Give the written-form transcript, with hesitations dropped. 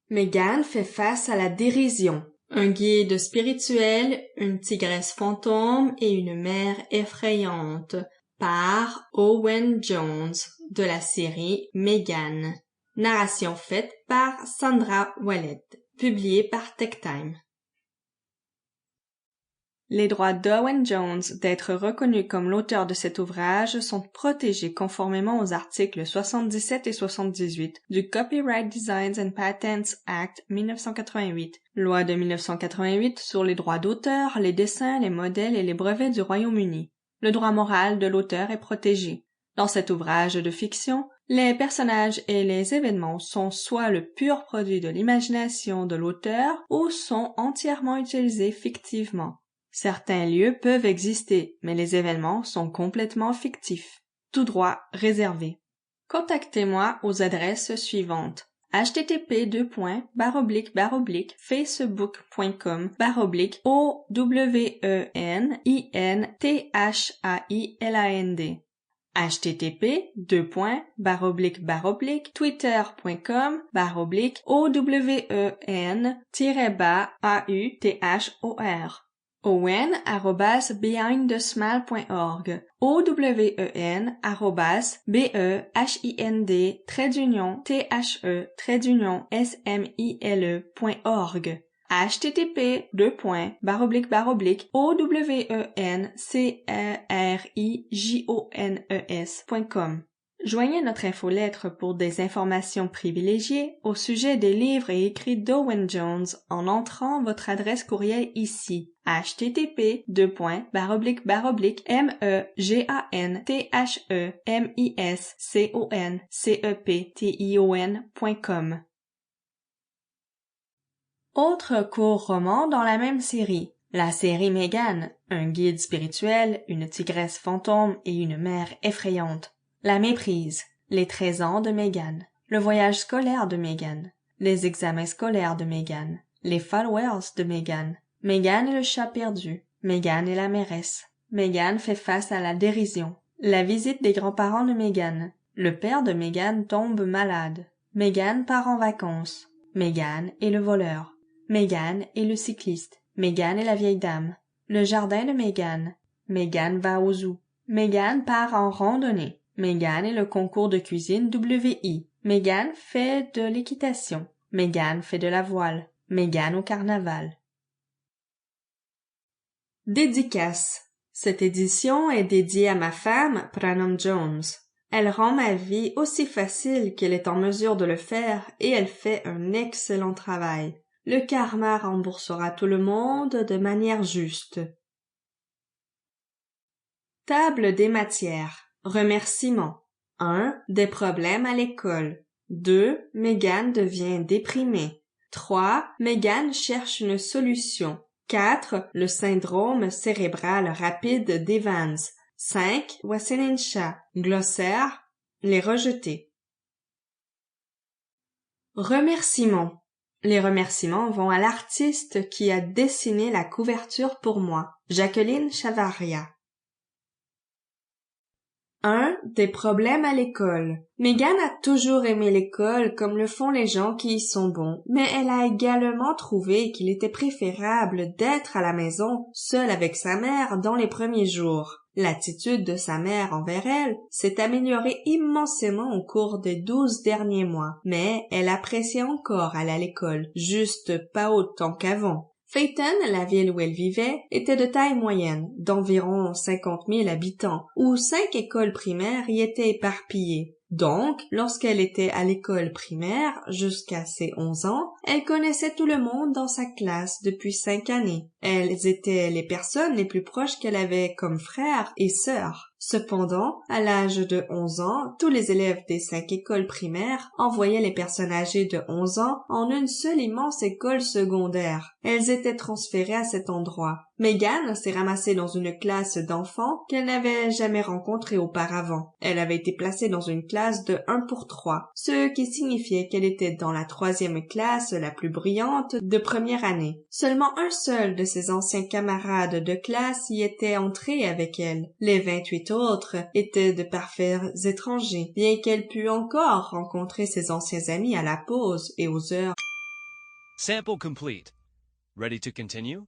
Megan fait face à la dérision. Un guide spirituel, une tigresse fantôme et une mère effrayante par Owen Jones de la série Megan. Narration faite par Sandra Wallet, publiée par TechTime. Les droits d'Owen Jones d'être reconnu comme l'auteur de cet ouvrage sont protégés conformément aux articles 77 et 78 du Copyright Designs and Patents Act 1988, loi de 1988 sur les droits d'auteur, les dessins, les modèles et les brevets du Royaume-Uni. Le droit moral de l'auteur est protégé. Dans cet ouvrage de fiction, les personnages et les événements sont soit le pur produit de l'imagination de l'auteur ou sont entièrement utilisés fictivement. Certains lieux peuvent exister, mais les événements sont complètement fictifs. Tout droit réservé. Contactez-moi aux adresses suivantes: http://facebook.com/OWENINTHAILAND http://twitter.com/OWEN-AUTHOR owen@behindthesmile.org owen@behind-the-smile.org http://owen-cerijones.com. Joignez notre infolettre pour des informations privilégiées au sujet des livres et écrits d'Owen Jones en entrant votre adresse courriel ici: http://meganthemischonception.com. Autre court roman dans la même série. La série Megan, un guide spirituel, une tigresse fantôme et une mère effrayante. La méprise, les 13 ans de Megan, le voyage scolaire de Megan, les examens scolaires de Megan, les followers de Megan, Megan et le chat perdu, Megan et la mairesse, Megan fait face à la dérision, la visite des grands-parents de Megan, le père de Megan tombe malade, Megan part en vacances, Megan et le voleur, Megan et le cycliste, Megan et la vieille dame, le jardin de Megan, Megan va au zoo, Megan part en randonnée, Megan et le concours de cuisine WI, Megan fait de l'équitation, Megan fait de la voile, Megan au carnaval. Dédicace. Cette édition est dédiée à ma femme, Pranam Jones. Elle rend ma vie aussi facile qu'elle est en mesure de le faire et elle fait un excellent travail. Le karma remboursera tout le monde de manière juste. Table des matières. Remerciements. 1. Des problèmes à l'école. 2. Megan devient déprimée. 3. Megan cherche une solution. 4. Le syndrome cérébral rapide d'Evans. 5. Waseninsha. Glossaire. Les rejetés. Remerciements. Les remerciements vont à l'artiste qui a dessiné la couverture pour moi, Jacqueline Chavaria. 1. Des problèmes à l'école. Megan a toujours aimé l'école comme le font les gens qui y sont bons, mais elle a également trouvé qu'il était préférable d'être à la maison, seule avec sa mère dans les premiers jours. L'attitude de sa mère envers elle s'est améliorée immensément au cours des 12 derniers mois, mais elle appréciait encore aller à l'école, juste pas autant qu'avant. Phaeton, la ville où elle vivait, était de taille moyenne, d'environ 50 000 habitants, où 5 écoles primaires y étaient éparpillées. Donc, lorsqu'elle était à l'école primaire, jusqu'à ses 11 ans, elle connaissait tout le monde dans sa classe depuis 5 années. Elles étaient les personnes les plus proches qu'elle avait comme frères et sœurs. Cependant, à l'âge de 11 ans, tous les élèves des 5 écoles primaires envoyaient les personnes âgées de 11 ans en une seule immense école secondaire. Elles étaient transférées à cet endroit. Megan s'est ramassée dans une classe d'enfants qu'elle n'avait jamais rencontrée auparavant. Elle avait été placée dans une classe de 1 pour 3, ce qui signifiait qu'elle était dans la 3e classe la plus brillante de première année. Seulement un seul de ses anciens camarades de classe y était entré avec elle. Les 28 autres étaient de parfaits étrangers, bien qu'elle pût encore rencontrer ses anciens amis à la pause et aux heures Sample complete. Ready to continue?